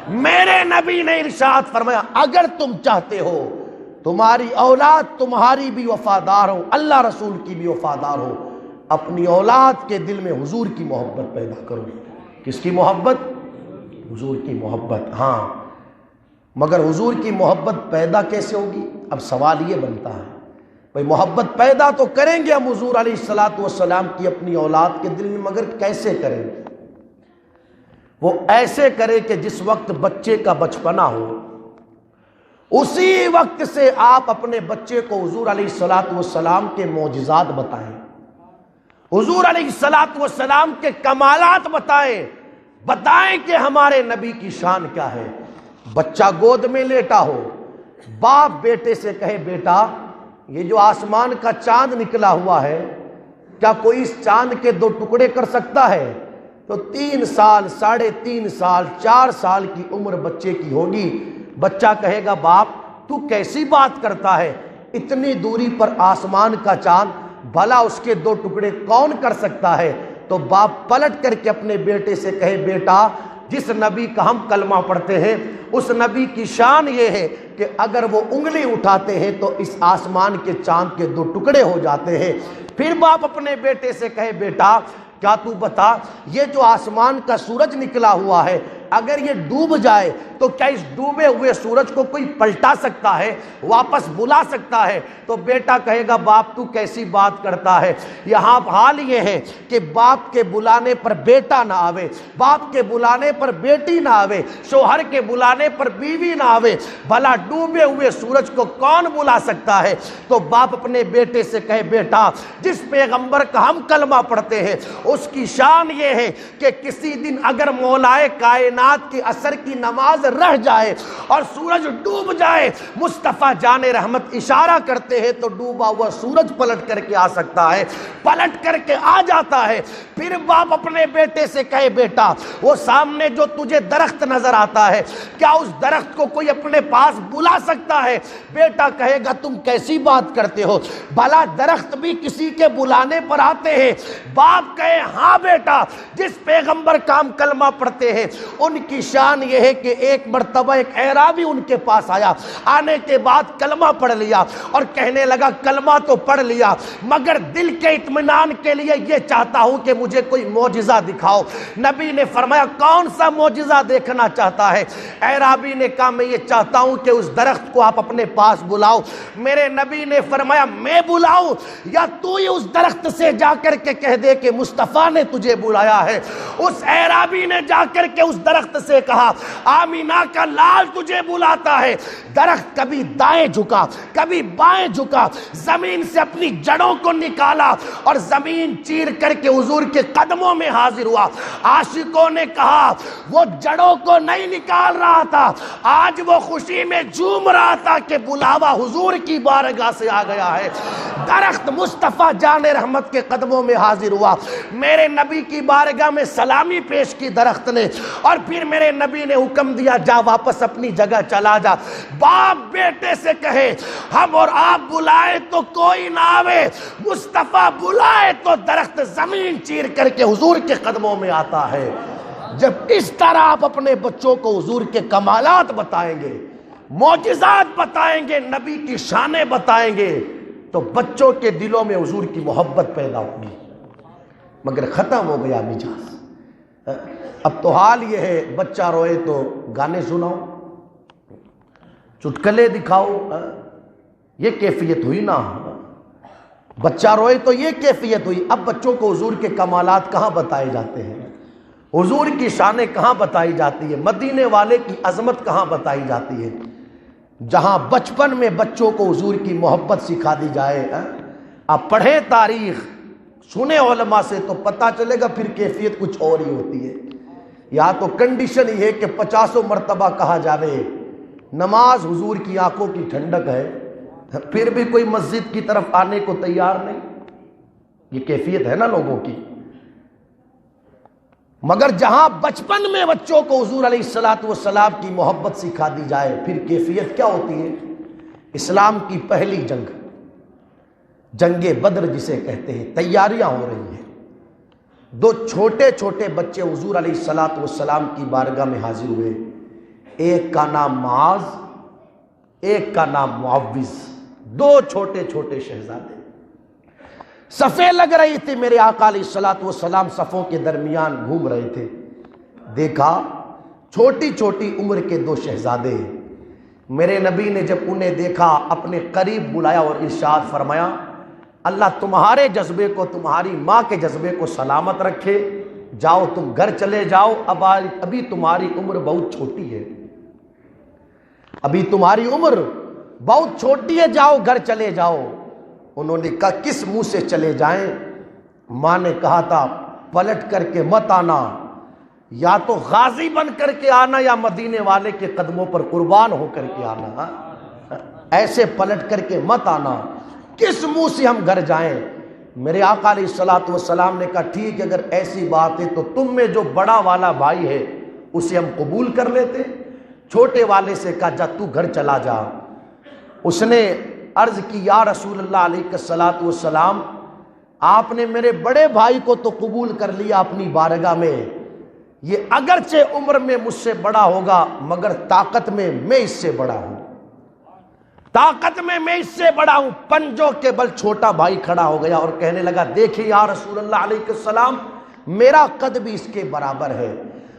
میرے نبی نے ارشاد فرمایا اگر تم چاہتے ہو تمہاری اولاد تمہاری بھی وفادار ہو، اللہ رسول کی بھی وفادار ہو، اپنی اولاد کے دل میں حضور کی محبت پیدا کرو۔ کس کی محبت؟ حضور کی محبت۔ ہاں، مگر حضور کی محبت پیدا کیسے ہوگی؟ اب سوال یہ بنتا ہے بھئی محبت پیدا تو کریں گے ہم حضور علیہ السلام کی اپنی اولاد کے دل میں، مگر کیسے کریں گے؟ وہ ایسے کرے کہ جس وقت بچے کا بچپنا ہو اسی وقت سے آپ اپنے بچے کو حضور علیہ السلام کے معجزات بتائیں، حضور علیہ السلام کے کمالات بتائیں کہ ہمارے نبی کی شان کیا ہے۔ بچہ گود میں لیٹا ہو، باپ بیٹے سے کہے بیٹا یہ جو آسمان کا چاند نکلا ہوا ہے کیا کوئی اس چاند کے 2 ٹکڑے کر سکتا ہے؟ تو 3 سال 3.5 سال 4 سال کی عمر بچے کی ہوگی، بچہ کہے گا باپ تو کیسی بات کرتا ہے، اتنی دوری پر آسمان کا چاند، بھلا اس کے 2 ٹکڑے کون کر سکتا ہے؟ تو باپ پلٹ کر کے اپنے بیٹے سے کہے بیٹا جس نبی کا ہم کلمہ پڑھتے ہیں اس نبی کی شان یہ ہے کہ اگر وہ انگلی اٹھاتے ہیں تو اس آسمان کے چاند کے 2 ٹکڑے ہو جاتے ہیں۔ پھر باپ اپنے بیٹے سے کہے بیٹا کیا تو بتا یہ جو آسمان کا سورج نکلا ہوا ہے اگر یہ ڈوب جائے تو کیا اس ڈوبے ہوئے سورج کو کوئی پلٹا سکتا ہے، واپس بلا سکتا ہے؟ تو بیٹا کہے گا باپ تو کیسی بات کرتا ہے، یہاں حال یہ ہے کہ باپ کے بلانے پر بیٹا نہ آوے، باپ کے بلانے پر بیٹی نہ آوے، شوہر کے بلانے پر بیوی نہ آوے، بھلا ڈوبے ہوئے سورج کو کون بلا سکتا ہے؟ تو باپ اپنے بیٹے سے کہے بیٹا جس پیغمبر کا ہم کلمہ پڑھتے ہیں اس کی شان یہ ہے کہ کسی دن اگر مولائے کائنات کے عصر کی نماز رہ جائے اور سورج ڈوب جائے، مصطفیٰ جان رحمت اشارہ کرتے ہیں تو ڈوبا ہوا سورج پلٹ کر کے آ سکتا ہے، پلٹ کر کے آ جاتا ہے۔ پھر باپ اپنے بیٹے سے کہے بیٹا وہ سامنے جو تجھے درخت نظر آتا ہے کیا اس درخت کو کوئی اپنے پاس بلا سکتا ہے؟ بیٹا کہے گا تم کیسی بات کرتے ہو، بھلا درخت بھی کسی کے بلانے پر آتے ہیں؟ باپ کہے ہاں بیٹا جس پیغمبر کا ہم کلمہ پڑھتے ہیں ان کی شان یہ ہے کہ ایک مرتبہ ایک اعرابی ان کے پاس آیا، آنے کے بعد کلمہ پڑھ لیا اور کہنے لگا کلمہ تو پڑھ لیا مگر دل کے اطمینان کے لیے یہ چاہتا ہوں کہ مجھے کوئی معجزہ دکھاؤ۔ نبی نے فرمایا کون سا معجزہ دیکھنا چاہتا ہے؟ اعرابی نے کہا میں یہ چاہتا ہوں کہ اس درخت کو آپ اپنے پاس بلاؤ۔ میرے نبی نے فرمایا میں بلاؤں یا تو یہ اس درخت سے جا کر کے کہہ دے کہ مصطفیٰ نے تجھے بلایا ہے؟ اس اعرابی نے جا کر کے اس درخت سے کہا آمینہ کا لال تجھے بلاتا ہے۔ درخت کبھی دائیں جھکا کبھی بائیں جھکا، زمین سے اپنی جڑوں کو نکالا اور زمین چیر کر کے حضور کے قدموں میں حاضر ہوا۔ عاشقوں نے کہا وہ جڑوں کو نہیں نکال رہا تھا، آج وہ خوشی میں جھوم رہا تھا کہ بلاوا حضور کی بارگاہ سے آ گیا ہے۔ درخت مصطفیٰ جان رحمت کے قدموں میں حاضر ہوا، میرے نبی کی بارگاہ میں سلامی پیش کی درخت نے، اور پھر میرے نبی نے حکم دیا جا واپس اپنی جگہ چلا جا۔ باپ بیٹے سے کہے ہم اور آپ بلائے تو کوئی نہ آوے، مصطفیٰ بلائے تو درخت زمین چیر کر کے حضور کے قدموں میں آتا ہے۔ جب اس طرح آپ اپنے بچوں کو حضور کے کمالات بتائیں گے، معجزات بتائیں گے، نبی کی شانیں بتائیں گے تو بچوں کے دلوں میں حضور کی محبت پیدا ہوگی۔ مگر ختم ہو گیا مزاج، اب تو حال یہ ہے بچہ روئے تو گانے سناؤ، چٹکلے دکھاؤ، یہ کیفیت ہوئی نا۔ بچہ روئے تو یہ کیفیت ہوئی۔ اب بچوں کو حضور کے کمالات کہاں بتائے جاتے ہیں، حضور کی شانیں کہاں بتائی جاتی ہے، مدینے والے کی عظمت کہاں بتائی جاتی ہے؟ جہاں بچپن میں بچوں کو حضور کی محبت سکھا دی جائے۔ آپ پڑھیں تاریخ، سنیں علماء سے تو پتہ چلے گا پھر کیفیت کچھ اور ہی ہوتی ہے۔ یا تو کنڈیشن یہ ہے کہ 50 مرتبہ کہا جاوے نماز حضور کی آنکھوں کی ٹھنڈک ہے، پھر بھی کوئی مسجد کی طرف آنے کو تیار نہیں، یہ کیفیت ہے نا لوگوں کی۔ مگر جہاں بچپن میں بچوں کو حضور علیہ السلام کی محبت سکھا دی جائے پھر کیفیت کیا ہوتی ہے؟ اسلام کی پہلی جنگ، جنگ بدر جسے کہتے ہیں، تیاریاں ہو رہی ہیں۔ 2 چھوٹے چھوٹے بچے حضور علیہ السلام کی بارگاہ میں حاضر ہوئے، ایک کا نام معاذ، ایک کا نام معوذ، دو چھوٹے چھوٹے شہزادے۔ صفیں لگ رہی تھی، میرے آقا علیہ الصلوۃ والسلام صفوں کے درمیان گھوم رہے تھے، دیکھا چھوٹی چھوٹی عمر کے دو شہزادے۔ میرے نبی نے جب انہیں دیکھا اپنے قریب بلایا اور ارشاد فرمایا، اللہ تمہارے جذبے کو، تمہاری ماں کے جذبے کو سلامت رکھے، جاؤ تم گھر چلے جاؤ، ابھی تمہاری عمر بہت چھوٹی ہے، ابھی تمہاری عمر بہت چھوٹی ہے، جاؤ گھر چلے جاؤ۔ انہوں نے کہا کس منہ سے چلے جائیں؟ ماں نے کہا تھا پلٹ کر کے مت آنا، یا تو غازی بن کر کے آنا یا مدینے والے کے قدموں پر قربان ہو کر کے آنا، ایسے پلٹ کر کے مت آنا، کس منہ سے ہم گھر جائیں؟ میرے آقا علیہ الصلوۃ والسلام نے کہا ٹھیک ہے، اگر ایسی بات ہے تو تم میں جو بڑا والا بھائی ہے اسے ہم قبول کر لیتے۔ چھوٹے والے سے کہا جا تو گھر چلا جا۔ اس نے عرض کی یا رسول اللہ علیہ الصلوۃ والسلام، آپ نے میرے بڑے بھائی کو تو قبول کر لیا اپنی بارگاہ میں، یہ اگرچہ عمر میں مجھ سے بڑا ہوگا مگر طاقت میں میں اس سے بڑا ہوں، طاقت میں میں اس سے بڑا ہوں۔ پنجوں کے بل چھوٹا بھائی کھڑا ہو گیا اور کہنے لگا دیکھیں یا رسول اللہ علیہ السلام، میرا قد بھی اس کے برابر ہے،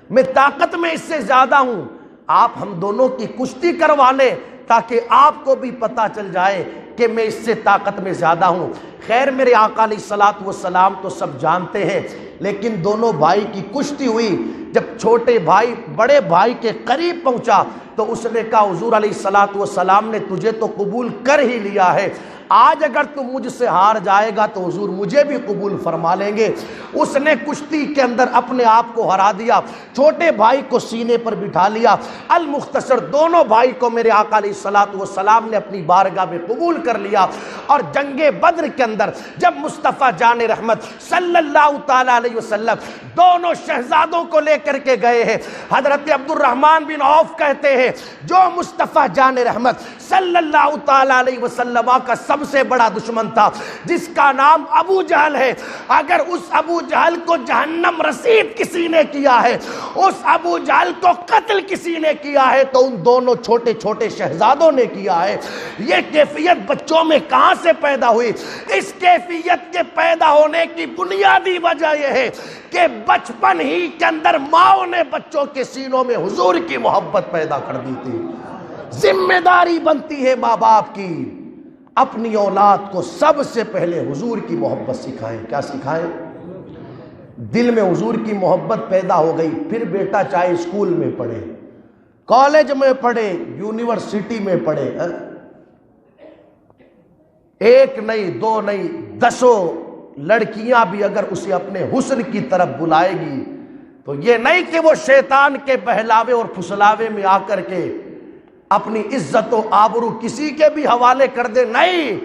میں طاقت میں اس سے زیادہ ہوں، آپ ہم دونوں کی کشتی کروا لیں تاکہ آپ کو بھی پتہ چل جائے کہ میں اس سے طاقت میں زیادہ ہوں۔ خیر میرے آقا علیہ الصلوۃ والسلام تو سب جانتے ہیں، لیکن دونوں بھائی کی کشتی ہوئی۔ جب چھوٹے بھائی بڑے بھائی کے قریب پہنچا تو اس نے کہا حضور علیہ الصلوۃ والسلام نے تجھے تو قبول کر ہی لیا ہے، آج اگر تم مجھ سے ہار جائے گا تو حضور مجھے بھی قبول فرما لیں گے۔ اس نے کشتی کے اندر اپنے آپ کو ہرا دیا، چھوٹے بھائی کو سینے پر بٹھا لیا۔ المختصر دونوں بھائی کو میرے آقا علیہ الصلوۃ والسلام نے اپنی بارگاہ میں قبول کر لیا۔ اور جنگ بدر کے اندر جب مصطفیٰ جان رحمت صلی اللہ تعالی علیہ وسلم دونوں شہزادوں کو لے کر کے گئے ہیں، حضرت عبد الرحمن بن عوف کہتے ہیں جو مصطفیٰ جان رحمت صلی اللہ تعالی علیہ وسلم کا سب سے بڑا دشمن تھا، جس کا نام ابو جہل ہے، اگر اس ابو جہل کو جہنم رسید کسی نے کیا ہے، اس ابو جہل کو قتل کسی نے کیا ہے تو ان دونوں چھوٹے چھوٹے شہزادوں نے کیا ہے۔ یہ کیفیت بچوں میں کہاں سے پیدا ہوئی؟ اس کیفیت کے پیدا ہونے کی بنیادی وجہ یہ ہے کہ بچپن ہی کے اندر ماؤں نے بچوں کے سینوں میں حضور کی محبت پیدا کر دی تھی۔ ذمہ داری بنتی ہے ماں باپ کی، اپنی اولاد کو سب سے پہلے حضور کی محبت سکھائیں۔ کیا سکھائیں؟ دل میں حضور کی محبت پیدا ہو گئی، پھر بیٹا چاہے اسکول میں پڑھے، کالج میں پڑھے، یونیورسٹی میں پڑھے، ایک نہیں دو نہیں دسوں لڑکیاں بھی اگر اسے اپنے حسن کی طرف بلائے گی تو یہ نہیں کہ وہ شیطان کے بہلاوے اور پھسلاوے میں آ کر کے اپنی عزت و آبرو کسی کے بھی حوالے کر دے، نہیں،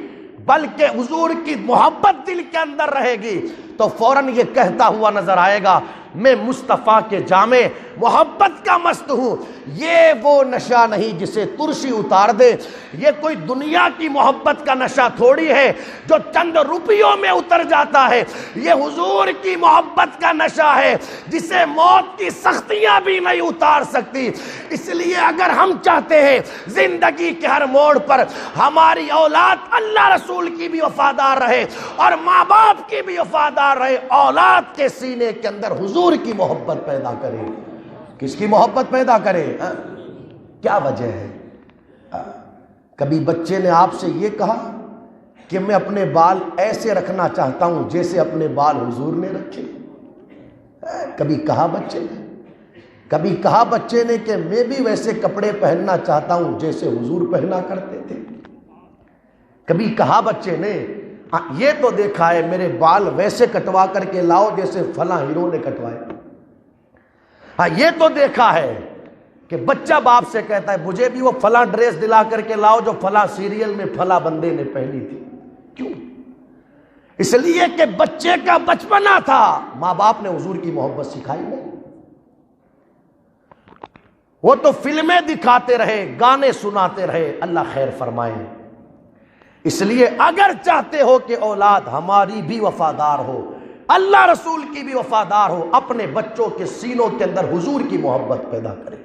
بلکہ حضور کی محبت دل کے اندر رہے گی تو فوراً یہ کہتا ہوا نظر آئے گا میں مصطفیٰ کے جامع محبت کا مست ہوں۔ یہ وہ نشہ نہیں جسے ترشی اتار دے، یہ کوئی دنیا کی محبت کا نشہ تھوڑی ہے جو چند روپیوں میں اتر جاتا ہے، یہ حضور کی محبت کا نشہ ہے جسے موت کی سختیاں بھی نہیں اتار سکتی۔ اس لیے اگر ہم چاہتے ہیں زندگی کے ہر موڑ پر ہماری اولاد اللہ رسول کی بھی وفادار رہے اور ماں باپ کی بھی وفادار رہے، اولاد کے سینے کے اندر حضور کی محبت پیدا کرے۔ کس کی محبت پیدا کرے؟ کیا وجہ ہے؟ کبھی بچے نے آپ سے یہ کہا کہ میں اپنے بال ایسے رکھنا چاہتا ہوں جیسے اپنے بال حضور نے رکھے؟ کبھی کہا بچے نے؟ کبھی کہا بچے نے کہ میں بھی ویسے کپڑے پہننا چاہتا ہوں جیسے حضور پہنا کرتے تھے؟ کبھی کہا بچے نے؟ یہ تو دیکھا ہے میرے بال ویسے کٹوا کر کے لاؤ جیسے فلاں ہیرو نے کٹوائے۔ ہاں یہ تو دیکھا ہے کہ بچہ باپ سے کہتا ہے مجھے بھی وہ فلاں ڈریس دلا کر کے لاؤ جو فلاں سیریل میں فلاں بندے نے پہنی تھی۔ کیوں؟ اس لیے کہ بچے کا بچپنا تھا، ماں باپ نے حضور کی محبت سکھائی نہیں۔ وہ تو فلمیں دکھاتے رہے، گانے سناتے رہے، اللہ خیر فرمائے۔ اس لیے اگر چاہتے ہو کہ اولاد ہماری بھی وفادار ہو، اللہ رسول کی بھی وفادار ہو، اپنے بچوں کے سینوں کے اندر حضور کی محبت پیدا کرے۔